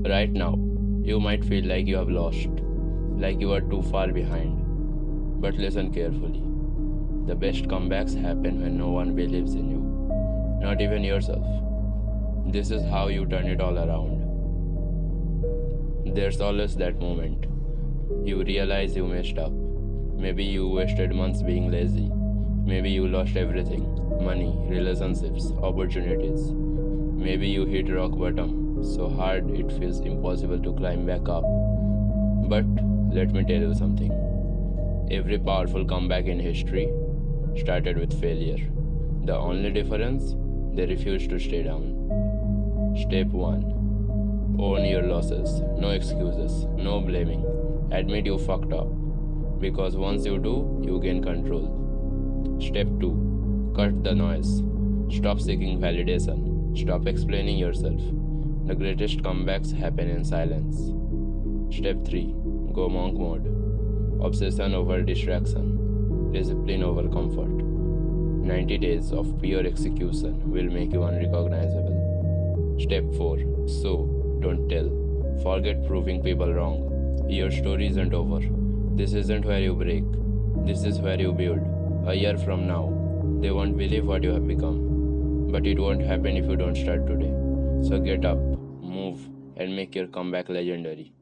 Right now, you might feel like you have lost, like you are too far behind. But listen carefully. The best comebacks happen when no one believes in you, not even yourself. This is how you turn it all around. There's always that moment. You realize you messed up. Maybe you wasted months being lazy. Maybe you lost everything: money, relationships, opportunities. Maybe you hit rock bottom so hard it feels impossible to climb back up. But let me tell you something. Every powerful comeback in history started with failure. The only difference, they refused to stay down. Step 1. Own your losses. No excuses, no blaming. Admit you fucked up. Because once you do, you gain control. Step 2. Cut the noise. Stop seeking validation. Stop explaining yourself. The greatest comebacks happen in silence. Step 3. Go monk mode. Obsession over distraction. Discipline over comfort. 90 days of pure execution will make you unrecognizable. Step 4. So, don't tell. Forget proving people wrong. Your story isn't over. This isn't where you break. This is where you build. A year from now, they won't believe what you have become. But it won't happen if you don't start today. So get up, move, and make your comeback legendary.